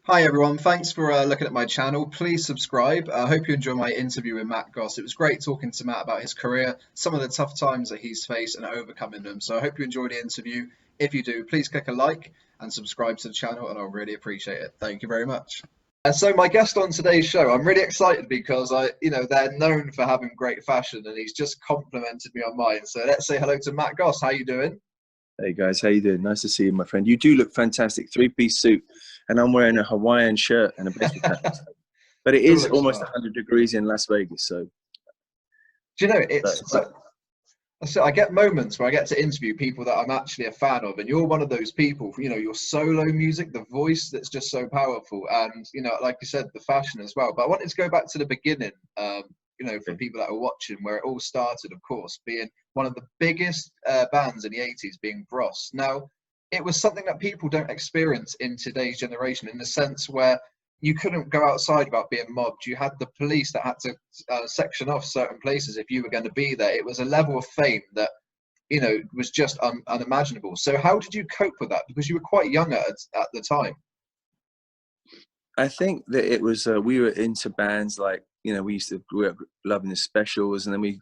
Hi everyone, thanks for looking at my channel. Please subscribe. I hope you enjoy my interview with Matt Goss. It was great talking to Matt about his career, some of the tough times that he's faced and overcoming them. So I hope you enjoyed the interview. If you do, please click a like and subscribe to the channel and I'll really appreciate it. Thank you very much. So my guest on today's show, I'm really excited because they're known for having great fashion and he's just complimented me on mine. So let's say hello to Matt Goss. How you doing? Hey guys, how you doing? Nice to see you, my friend. You do look fantastic. Three-piece suit, and I'm wearing a Hawaiian shirt and a baseball cap. But it Still is looks almost smart. 100 degrees in Las Vegas, so. Do you know, But, it's so I get moments where I get to interview people that I'm actually a fan of, and you're one of those people. Your solo music, the voice that's just so powerful, and like you said, the fashion as well. But I wanted to go back to the beginning. For okay. people that are watching, where it all started, of course, being one of the biggest bands in the '80s, being Bros. Now, it was something that people don't experience in today's generation, in the sense where you couldn't go outside without being mobbed. You had the police that had to section off certain places if you were going to be there. It was a level of fame that was just unimaginable. So how did you cope with that? Because you were quite young at the time. I think that it was, we were into bands like, we used to grow up loving the Specials, and then we,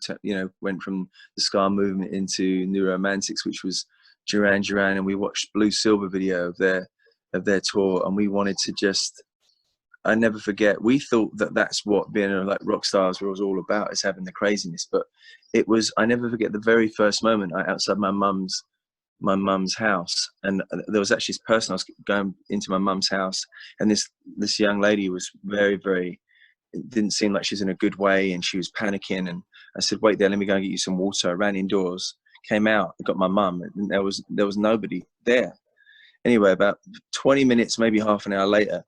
went from the ska movement into New Romantics, which was Duran Duran, and we watched Blue Silver video of their tour, and we wanted to just, I never forget, we thought that that's what being like rock stars was all about, is having the craziness. But it was, I never forget the very first moment outside my mum's house, and there was actually this person. I was going into my mum's house, and this young lady was very, very, it didn't seem like she was in a good way, and she was panicking. And I said, wait there, let me go and get you some water. I ran indoors, came out, got my mum, and there was nobody there. Anyway, about 20 minutes, maybe half an hour later,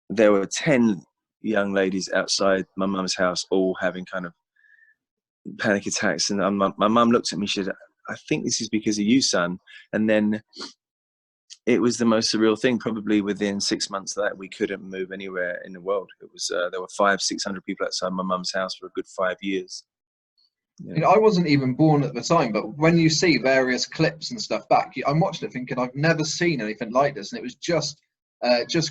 there were 10 young ladies outside my mum's house, all having kind of panic attacks. And my mum looked at me, she said, I think this is because of you, son. And then it was the most surreal thing. Probably within 6 months of that, we couldn't move anywhere in the world. It was, there were 500-600 people outside my mum's house for a good 5 years. Yeah. I wasn't even born at the time, but when you see various clips and stuff back, I'm watching it thinking I've never seen anything like this, and it was just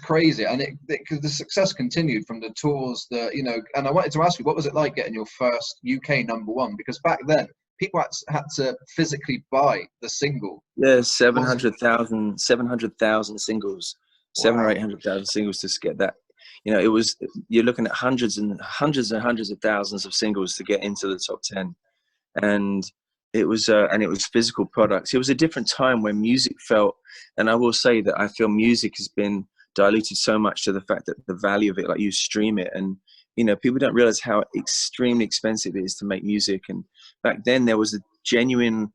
crazy. And the success continued from the tours, and I wanted to ask you, what was it like getting your first UK #1? Because back then people had to physically buy the single. Yeah, It wasn't. 700,000 singles, seven or Wow. 800,000 singles to get that. It was, you're looking at hundreds and hundreds and hundreds of thousands of singles to get into the top 10. And it was physical products. It was a different time when music felt, and I will say that I feel music has been diluted so much to the fact that the value of it, like you stream it, and people don't realize how extremely expensive it is to make music. And back then there was a genuine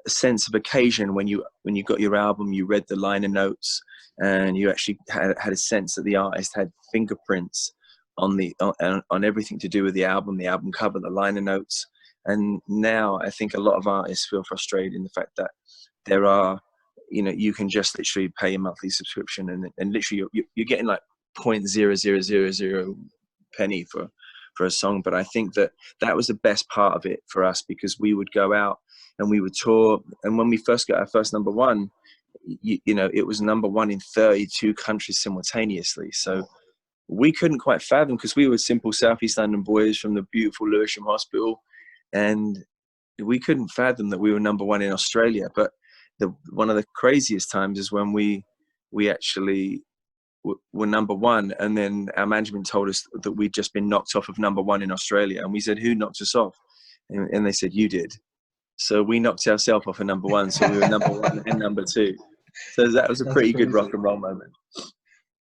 sense of occasion when you got your album, you read the liner notes, and you actually had a sense that the artist had fingerprints on everything to do with the album cover, the liner notes. And now I think a lot of artists feel frustrated in the fact that there are, you can just literally pay a monthly subscription, and literally you're getting like 0.0000 penny for a song. But I think that was the best part of it for us, because we would go out and we would tour. And when we first got our first #1, it was #1 in 32 countries simultaneously. So we couldn't quite fathom, because we were simple Southeast London boys from the beautiful Lewisham Hospital, and we couldn't fathom that we were #1 in Australia. But one of the craziest times is when we actually were #1, and then our management told us that we'd just been knocked off of #1 in Australia, and we said, who knocked us off? And they said, you did. So we knocked ourselves off of #1, so we were #1 and #2. So that was a That's pretty good crazy. rock and roll moment.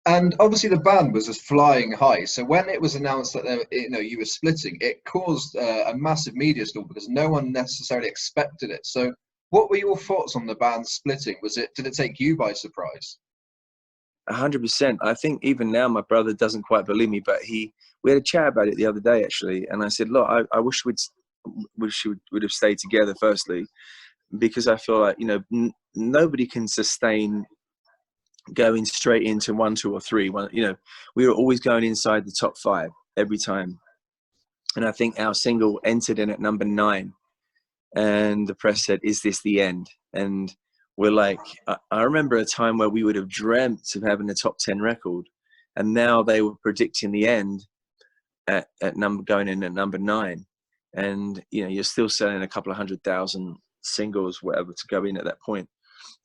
And obviously the band was just flying high. So when it was announced that you were splitting, it caused a massive media storm because no one necessarily expected it. So what were your thoughts on the band splitting? Did it take you by surprise? 100%. I think even now my brother doesn't quite believe me, but we had a chat about it the other day actually, and I said, look, I wish we would have stayed together, firstly, because I feel like nobody can sustain going straight into 1, 2, or 3. We were always going inside the top 5 every time, and I think our single entered in at #9, and the press said, is this the end? And we're like, I remember a time where we would have dreamt of having a top 10 record, and now they were predicting the end at going in at number 9, and you're still selling a couple of 100,000 singles, whatever, to go in at that point.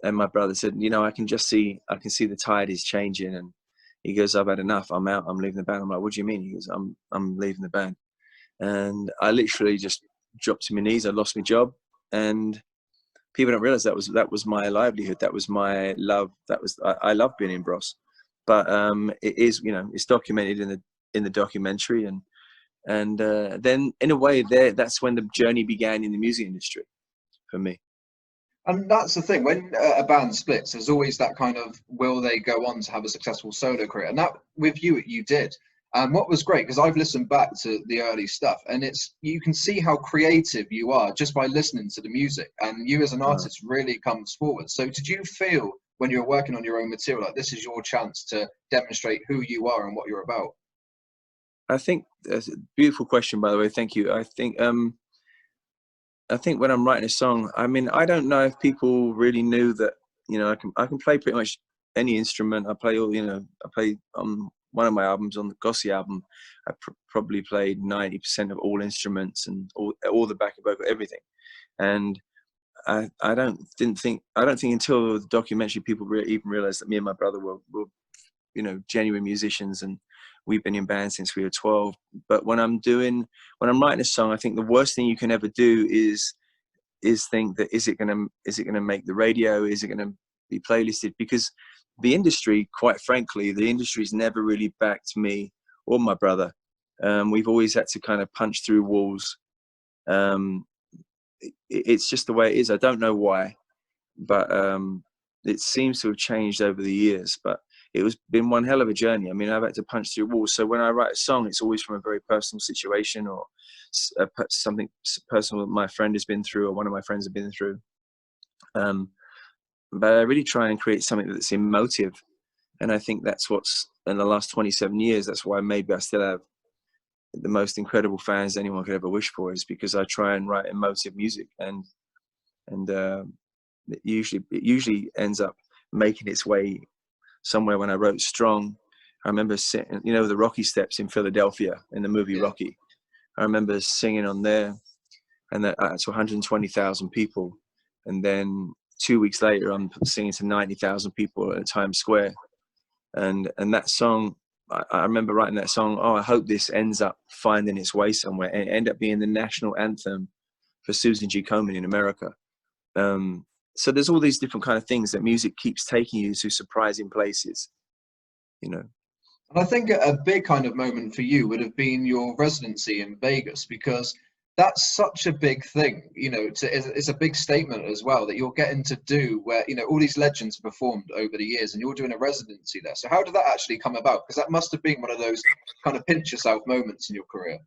And my brother said, I can see the tide is changing, and he goes, I've had enough, I'm out, I'm leaving the band. I'm like, what do you mean? He goes, I'm leaving the band. And I literally just dropped to my knees. I lost my job, and people don't realize that was my livelihood, that was my love, I love being in Bros. But it is, it's documented in the documentary, and then in a way that's when the journey began in the music industry for me. And that's the thing, when a band splits, there's always that kind of, will they go on to have a successful solo career? And that, with you did. And what was great, because I've listened back to the early stuff, and you can see how creative you are just by listening to the music, and you as an artist really comes forward. So did you feel when you were working on your own material, like this is your chance to demonstrate who you are and what you're about? I think that's a beautiful question, by the way. Thank you. I think when I'm writing a song, I mean, I don't know if people really knew that, I can play pretty much any instrument. I play on one of my albums, on the Goss album, I probably played 90% of all instruments and all the backing vocal, everything. And I don't think until the documentary people even realized that me and my brother were genuine musicians, and we've been in bands since we were 12. But when I'm writing a song, I think the worst thing you can ever do is think that is it gonna make the radio? Is it gonna be playlisted? Because the industry, quite frankly, the industry's never really backed me or my brother. We've always had to kind of punch through walls. It's just the way it is. I don't know why, but it seems to have changed over the years. But it's been one hell of a journey. I mean, I've had to punch through walls. So when I write a song, it's always from a very personal situation, or something personal that my friend has been through, or one of my friends have been through. But I really try and create something that's emotive. And I think that's what's, in the last 27 years, that's why maybe I still have the most incredible fans anyone could ever wish for, is because I try and write emotive music. And it usually ends up making its way somewhere. When I wrote Strong, I remember sitting, the Rocky Steps in Philadelphia in the movie Rocky. I remember singing on there, and that's 120,000 people. And then 2 weeks later, I'm singing to 90,000 people at Times Square. And that song, I remember writing that song, I hope this ends up finding its way somewhere, and it ended up being the national anthem for Susan G. Komen in America. So there's all these different kind of things that music keeps taking you to surprising places, And I think a big kind of moment for you would have been your residency in Vegas, because that's such a big thing, it's a big statement as well that you're getting to do, where, all these legends performed over the years and you're doing a residency there. So how did that actually come about? Because that must have been one of those kind of pinch yourself moments in your career.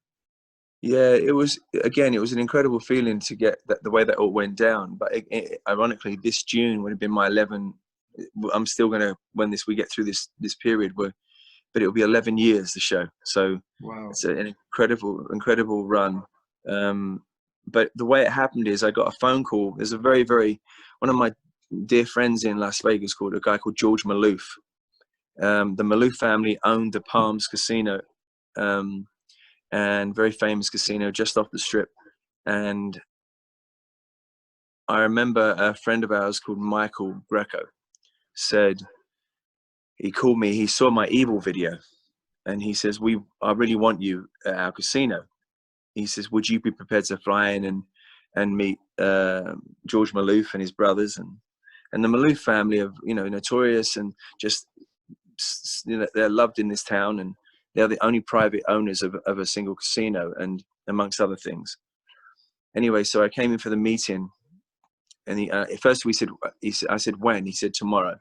Yeah, it was an incredible feeling to get the way that all went down. But ironically, this June would have been my 11. I'm still going to, when we get through this period, but it'll be 11 years, the show. So wow, it's an incredible run. But the way it happened is I got a phone call. There's a one of my dear friends in Las Vegas called a guy called George Maloof. The Maloof family owned the Palms Casino, and very famous casino just off the Strip. And I remember a friend of ours called Michael Greco he called me, he saw my Evil video, and he says, I really want you at our casino. He says, would you be prepared to fly in and meet George Maloof and his brothers? And the Maloof family of, notorious, and just, they're loved in this town, and they're the only private owners of a single casino, and amongst other things. Anyway, so I came in for the meeting, and at first I said, when? He said, tomorrow.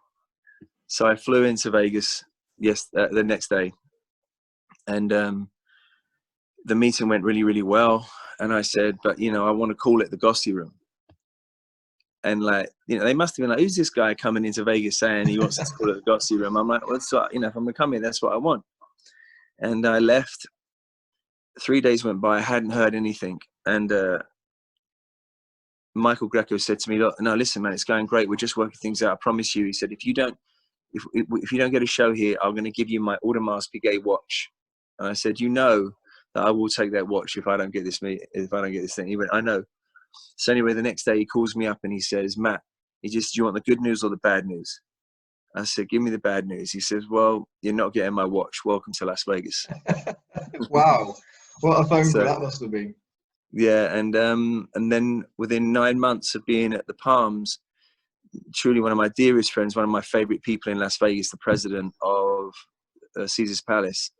So I flew into Vegas the next day, and the meeting went really, really well. And I said, but, I want to call it the Gossy Room. And they must have been like, who's this guy coming into Vegas saying he wants to call it the Gossy Room? I'm like, well, if I'm going to come in, that's what I want. And I left. 3 days went by, I hadn't heard anything. And Michael Greco said to me, look, no, listen, man, it's going great. We're just working things out. I promise you. He said, if you don't if you don't get a show here, I'm going to give you my Audemars Piguet watch. And I said, you know that I will take that watch if I don't get this thing. He went, I know. So anyway, the next day he calls me up and he says, Matt, do you want the good news or the bad news? I said, give me the bad news. He says, well, you're not getting my watch. Welcome to Las Vegas. Wow, what a phone call So, that must have been. yeah, and then within 9 months of being at the Palms, truly one of my dearest friends, one of my favorite people in Las Vegas, the president of Caesar's Palace,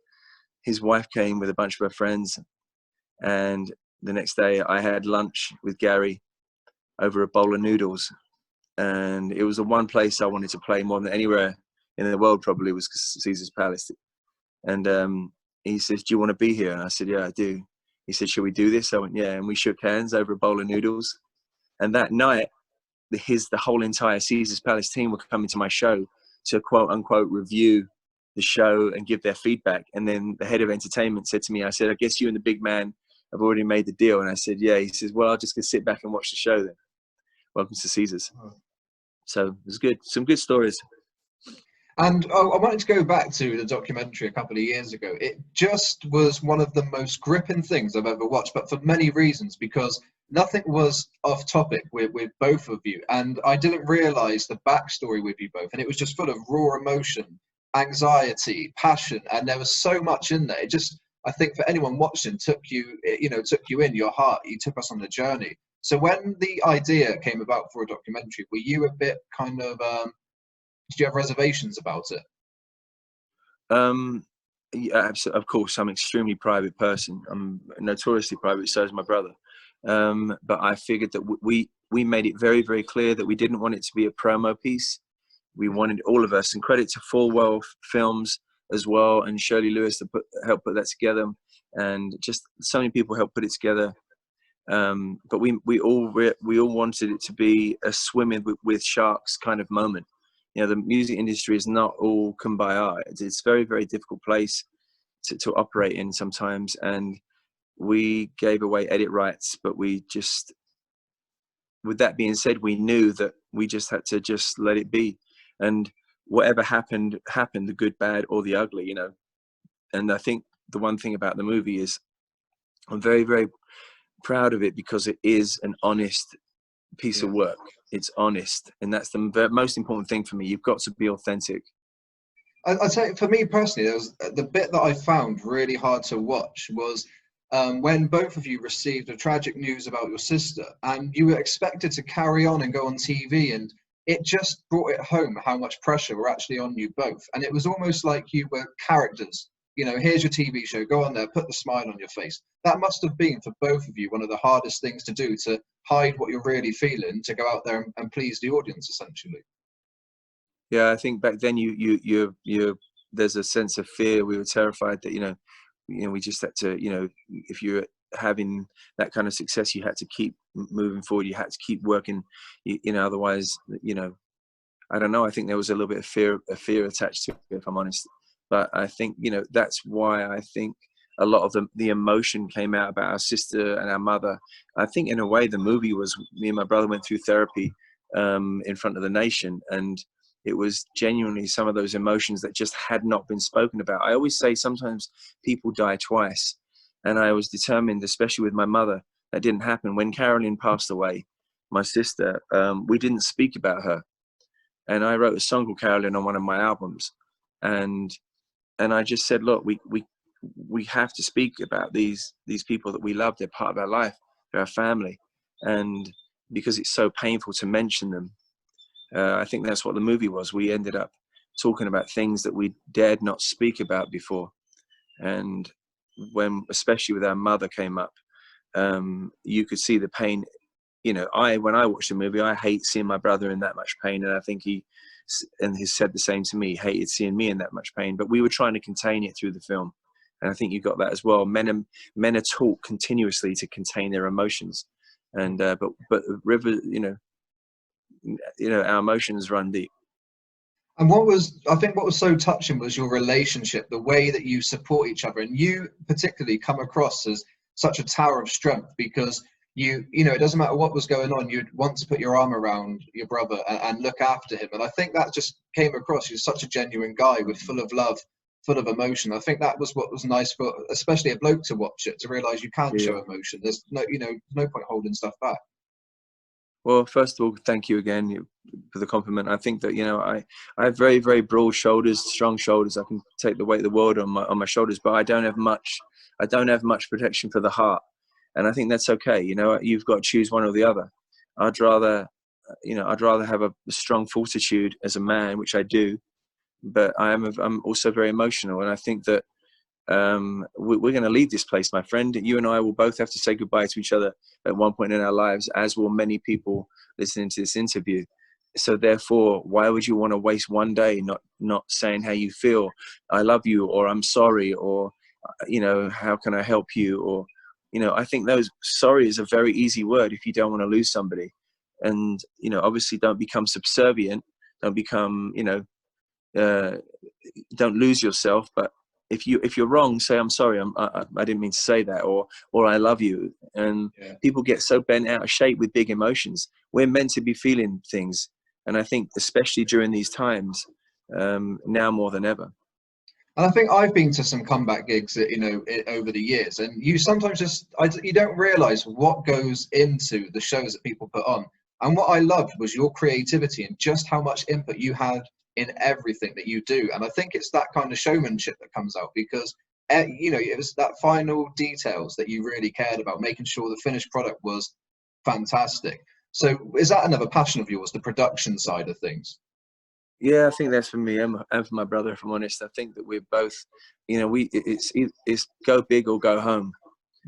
his wife came with a bunch of her friends, and the next day I had lunch with Gary over a bowl of noodles, and it was the one place I wanted to play more than anywhere in the world, probably, was Caesar's Palace. And he says, do you want to be here? And I said, yeah, I do. He said, should we do this? I went, yeah. And we shook hands over a bowl of noodles. And that night, the whole entire Caesar's Palace team were coming to my show to quote unquote review the show and give their feedback. And then the head of entertainment said to me, I said, I guess you and the big man have already made the deal. And I said, yeah. He says, well, I'll just go sit back and watch the show then. Welcome to Caesar's. So it was good. Some good stories. And I wanted to go back to the documentary a couple of years ago. It just was one of the most gripping things I've ever watched, but for many reasons, because nothing was off topic with both of you. And I didn't realize the backstory with you both. And it was just full of raw emotion, anxiety, passion. And there was so much in there. It just, I think for anyone watching, took you in your heart. You took us on the journey. So when the idea came about for a documentary, were you a bit kind of, did you have reservations about it? Yeah, of course, I'm an extremely private person. I'm notoriously private, so is my brother. But I figured that we made it very, very clear that we didn't want it to be a promo piece. We wanted all of us, and credit to Full Well Films as well, and Shirley Lewis to help put that together, and just so many people helped put it together. But we all wanted it to be a swimming with sharks kind of moment. You know, the music industry is not all kumbaya. It's a very, very difficult place to operate in sometimes. And we gave away edit rights, but we just, with that being said, we knew that we just had to just let it be. And whatever happened, the good, bad, or the ugly, you know. And I think the one thing about the movie is I'm very, very proud of it because it is an honest piece of work. It's honest, and that's the most important thing for me. You've got to be authentic. I'd say for me personally, there was the bit that I found really hard to watch was when both of you received the tragic news about your sister, and you were expected to carry on and go on TV, and it just brought it home how much pressure were actually on you both. And it was almost like you were characters. You know, here's your TV show, go on there, put the smile on your face. That must have been for both of you one of the hardest things to do, to hide what you're really feeling, to go out there and please the audience, essentially. Yeah, I think back then you there's a sense of fear. We were terrified that you know we just had to, you know, if you're having that kind of success, you had to keep moving forward. You had to keep working, you know, otherwise, you know, I don't know. I think there was a little bit of fear attached to it, if I'm honest. But I think, you know, that's why I think a lot of the emotion came out about our sister and our mother. I think in a way the movie was, me and my brother went through therapy in front of the nation, and it was genuinely some of those emotions that just had not been spoken about. I always say sometimes people die twice, and I was determined, especially with my mother, that didn't happen. When Carolyn passed away, my sister, we didn't speak about her, and I wrote a song called Carolyn on one of my albums, and I just said, look, we have to speak about these people that we love. They're part of our life, they're our family, and because it's so painful to mention them, I think that's what the movie was. We ended up talking about things that we dared not speak about before, and when, especially with our mother came up, you could see the pain. You know, when I watched the movie, I hate seeing my brother in that much pain, and I think he said the same to me. He hated seeing me in that much pain, but we were trying to contain it through the film, and I think you got that as well. Men are taught continuously to contain their emotions, and but River, you know, our emotions run deep. And I think what was so touching was your relationship, the way that you support each other, and you particularly come across as such a tower of strength, because you know, it doesn't matter what was going on, you'd want to put your arm around your brother and look after him. And I think that just came across. You're such a genuine guy with full of love, full of emotion. I think that was what was nice for especially a bloke to watch it, to realize you can Yeah. show emotion. There's no, you know, no point holding stuff back. Well, first of all, thank you again for the compliment. I think that, you know, I have very, very broad shoulders, strong shoulders. I can take the weight of the world on my shoulders, but I don't have much protection for the heart. And I think that's okay. You know, you've got to choose one or the other. I'd rather have a strong fortitude as a man, which I do, but I'm also very emotional. And I think that we're going to leave this place, my friend. You and I will both have to say goodbye to each other at one point in our lives, as will many people listening to this interview. So therefore, why would you want to waste one day not saying how you feel, I love you, or I'm sorry, or, you know, how can I help you? Or, you know, I think sorry is a very easy word if you don't want to lose somebody. And, you know, obviously don't become subservient, don't become, you know, don't lose yourself. But if you're wrong, say I'm sorry, I didn't mean to say that, or I love you. And Yeah. people get so bent out of shape with big emotions. We're meant to be feeling things, and I think especially during these times, now more than ever. And I think I've been to some comeback gigs, you know, over the years, and you sometimes you don't realize what goes into the shows that people put on. And what I loved was your creativity and just how much input you had in everything that you do. And I think it's that kind of showmanship that comes out because, you know, it was that final details that you really cared about, making sure the finished product was fantastic. So is that another passion of yours, the production side of things? Yeah, I think that's for me and for my brother. If I'm honest, I think that we're both, you know, it's go big or go home.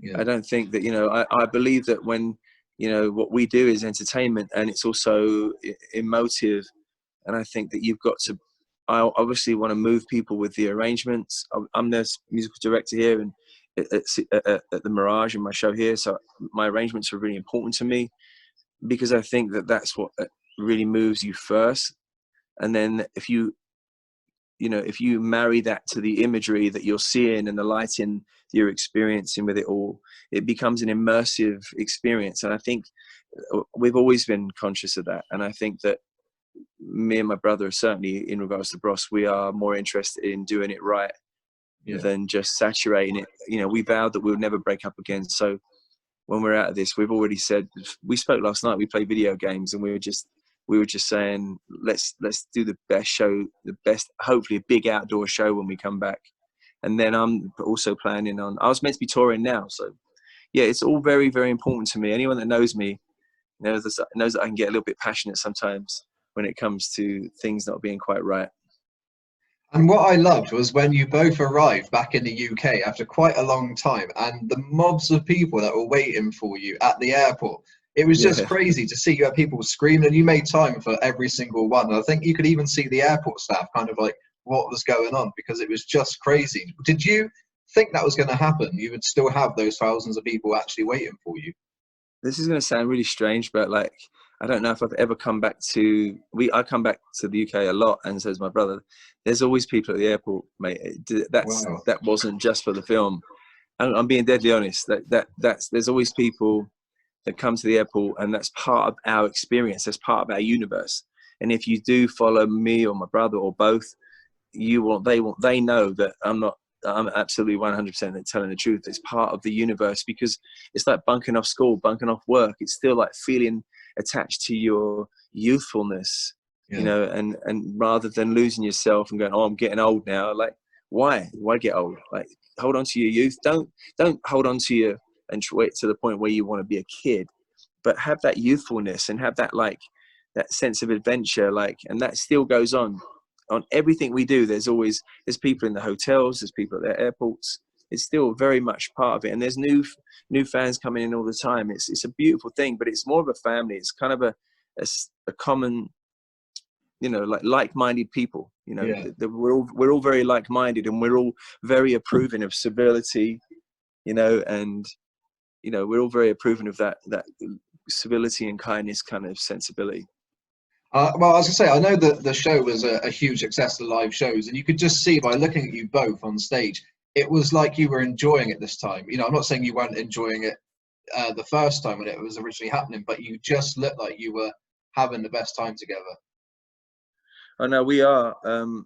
Yeah. I don't think that, you know, I believe that when, you know, what we do is entertainment and it's also emotive. And I think that I obviously want to move people with the arrangements. I'm the musical director here and at the Mirage in my show here. So my arrangements are really important to me because I think that that's what really moves you first. And then if you marry that to the imagery that you're seeing and the lighting you're experiencing with it all, it becomes an immersive experience. And I think we've always been conscious of that. And I think that me and my brother, certainly in regards to Bros, we are more interested in doing it right than just saturating it. You know, we vowed that we'll never break up again. So when we're out of this, we've already said, we spoke last night, we play video games, and we were just saying, let's do the best show, hopefully a big outdoor show when we come back. And then I'm also planning on, I was meant to be touring now. So yeah, it's all very, very important to me. Anyone that knows me knows that I can get a little bit passionate sometimes when it comes to things not being quite right. And what I loved was when you both arrived back in the UK after quite a long time, and the mobs of people that were waiting for you at the airport. It was just Yeah. crazy to see you had people screaming, and you made time for every single one. And I think you could even see the airport staff kind of like what was going on because it was just crazy. Did you think that was going to happen? You would still have those thousands of people actually waiting for you? This is going to sound really strange, but like, I don't know if I've ever come back to, I come back to the UK a lot, and so does my brother. There's always people at the airport, mate. Wow. That wasn't just for the film. I'm being deadly honest. There's always people that come to the airport, and that's part of our experience. That's part of our universe. And if you do follow me or my brother or both, they know that I'm absolutely 100% telling the truth. It's part of the universe because it's like bunking off school, bunking off work. It's still like feeling attached to your youthfulness, you know, and rather than losing yourself and going, oh, I'm getting old now. Like, why get old? Like, hold on to your youth. Don't hold on to your and wait to the point where you want to be a kid, but have that youthfulness and have that, like, that sense of adventure. Like, and that still goes on everything we do. There's people in the hotels, there's people at the airports. It's still very much part of it. And there's new fans coming in all the time. It's a beautiful thing, but it's more of a family. It's kind of a common, you know, like-minded people, you know, we're all very like-minded, and we're all very approving of civility, you know, and, you know, we're all very approving of that civility and kindness kind of sensibility. Well, as I say, I know that the show was a huge success, the live shows, and you could just see by looking at you both on stage, it was like you were enjoying it this time. You know, I'm not saying you weren't enjoying it the first time when it was originally happening, but you just looked like you were having the best time together. Oh no, we are. 1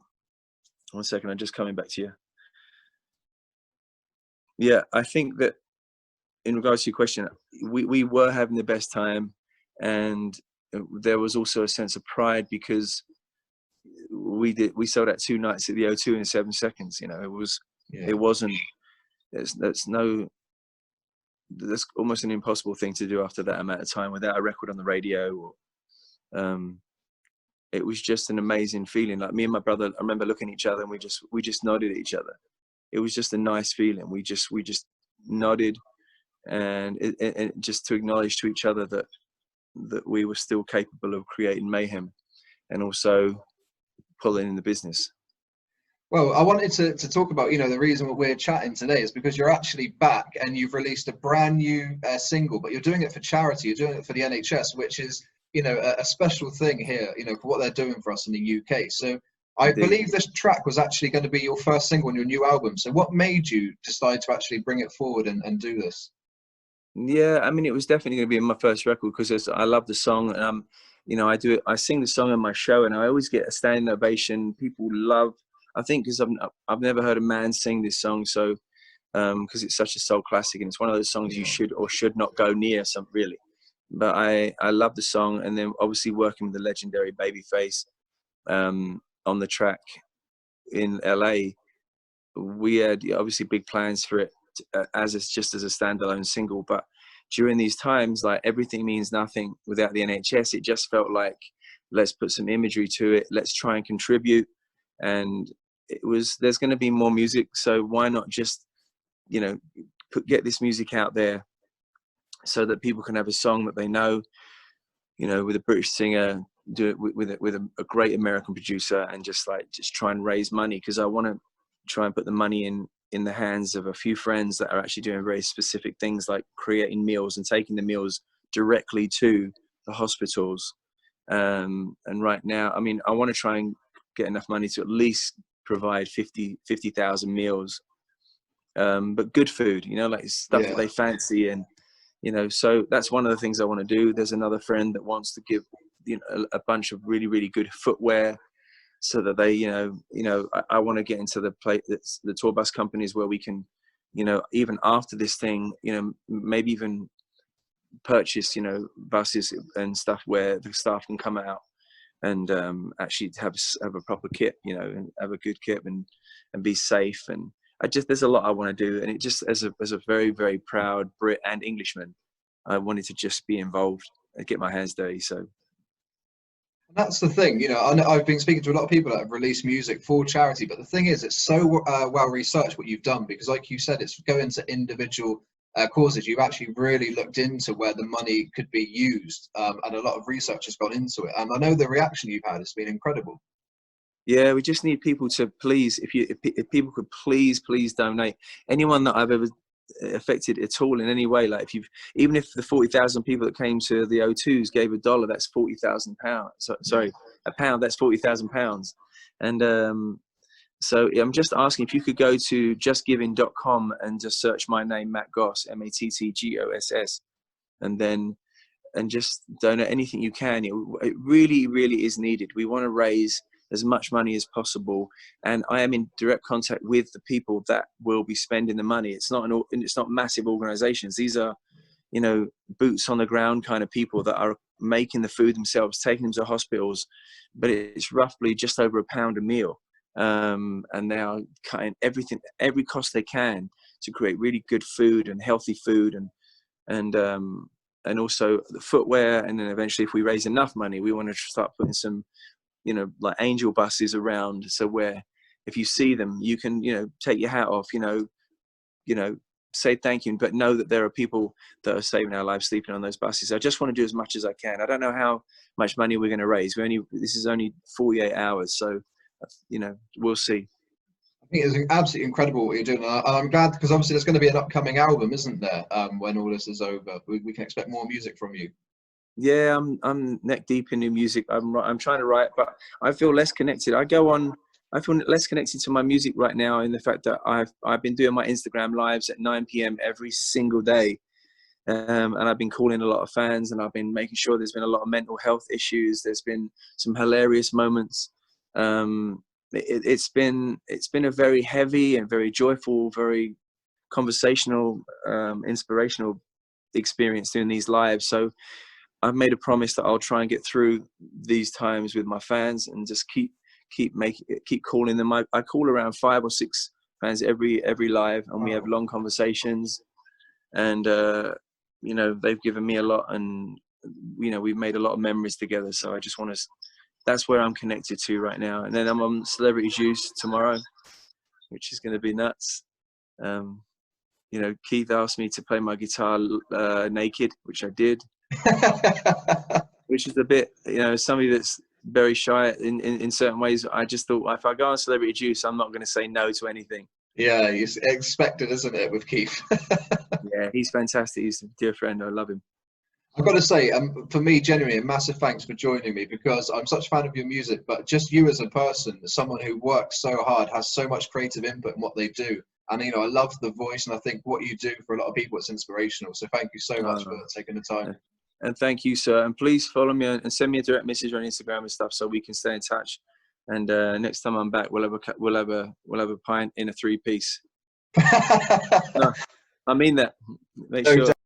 second, I'm just coming back to you. Yeah, I think that in regards to your question, we were having the best time, and there was also a sense of pride because we sold out 2 nights at the O2 in 7 seconds. You know, it wasn't. That's almost an impossible thing to do after that amount of time without a record on the radio. Or it was just an amazing feeling. Like me and my brother, I remember looking at each other and we just nodded at each other. It was just a nice feeling. We just nodded, and it just to acknowledge to each other that we were still capable of creating mayhem and also pulling in the business. Well, I wanted to talk about, the reason we're chatting today is because you're actually back and you've released a brand new single, but you're doing it for charity. You're doing it for the NHS, which is, a special thing here, for what they're doing for us in the UK. So I Indeed. believe this track was actually going to be your first single on your new album. So what made you decide to actually bring it forward and do this? Yeah, I mean, it was definitely going to be my first record because I love the song, and I sing the song on my show, and I always get a standing ovation. People love, I think, because I've never heard a man sing this song, so because it's such a soul classic, and it's one of those songs you should or should not go near, really. But I love the song, and then obviously working with the legendary Babyface on the track in LA, we had obviously big plans for it just as a standalone single. But during these times, like, everything means nothing without the NHS. It just felt like, let's put some imagery to it. Let's try and contribute. And there's going to be more music. So why not just, get this music out there so that people can have a song that they know, with a British singer, do it with a great American producer, and just try and raise money. Because I want to try and put the money in the hands of a few friends that are actually doing very specific things, like creating meals and taking the meals directly to the hospitals. And right now, I mean, I want to try and get enough money to at least provide 50,000 meals, but good food, like stuff that they fancy. And so that's one of the things I want to do. There's another friend that wants to give a bunch of really, really good footwear, so that they, I want to get into the tour bus companies where we can, even after this thing, maybe even purchase, buses and stuff where the staff can come out and actually have a proper kit, and have a good kit and be safe. And there's a lot I want to do. And it just, as a very, very proud Brit and Englishman, I wanted to just be involved and get my hands dirty. So. That's the thing, I've been speaking to a lot of people that have released music for charity, but the thing is, it's so well researched what you've done, because like you said, it's going to individual causes. You've actually really looked into where the money could be used, and a lot of research has gone into it. And I know the reaction you've had has been incredible. Yeah, we just need people to please, if people could please donate. Anyone that I've ever affected at all in any way, like even if the 40,000 people that came to the O2s gave $1, that's 40,000 pounds. Sorry, a pound, that's 40,000 pounds. And so I'm just asking if you could go to justgiving.com and just search my name, Matt Goss, MattGoss, and just donate anything you can. It really, really is needed. We want to raise as much money as possible, and I am in direct contact with the people that will be spending the money. It's not massive organizations. These are, boots on the ground kind of people that are making the food themselves, taking them to hospitals, but it's roughly just over £1 a meal. And they are cutting every cost they can to create really good food and healthy food, and also the footwear. And then eventually, if we raise enough money, we want to start putting some, like angel buses around, so where if you see them, you can, take your hat off, say thank you, but know that there are people that are saving our lives sleeping on those buses. I just want to do as much as I can. I don't know how much money we're going to raise. This is only 48 hours, so we'll see. I think it's absolutely incredible what you're doing, and I'm glad, because obviously there's going to be an upcoming album, isn't there? When all this is over, we can expect more music from you. Yeah, I'm neck deep in new music. I'm trying to write, but I feel less connected. I feel less connected to my music right now, in the fact that I've been doing my Instagram lives at 9 p.m. every single day, And I've been calling a lot of fans, and I've been making sure there's been a lot of mental health issues. There's been some hilarious moments. It's been a very heavy and very joyful, very conversational, inspirational experience doing these lives. So I've made a promise that I'll try and get through these times with my fans and just keep calling them. I call around 5 or 6 fans every live, and we have long conversations. And you know, they've given me a lot, and you know, we've made a lot of memories together. So I just want to. That's where I'm connected to right now. And then I'm on Celebrity Juice tomorrow, which is going to be nuts. You know, Keith asked me to play my guitar naked, which I did. Which is a bit, you know, somebody that's very shy in certain ways. I just thought, if I go on Celebrity Juice, I'm not going to say no to anything. Yeah, it's expected, isn't it, with Keith? Yeah, he's fantastic. He's a dear friend. I love him. I've got to say, for me, genuinely, a massive thanks for joining me, because I'm such a fan of your music, but just you as a person, someone who works so hard, has so much creative input in what they do. And, you know, I love the voice, and I think what you do for a lot of people, it's inspirational. So thank you so much for taking the time. And thank you, sir. And please follow me and send me a direct message on Instagram and stuff, so we can stay in touch. And next time I'm back, we'll have a pint in a 3-piece. No, I mean that. Make sure.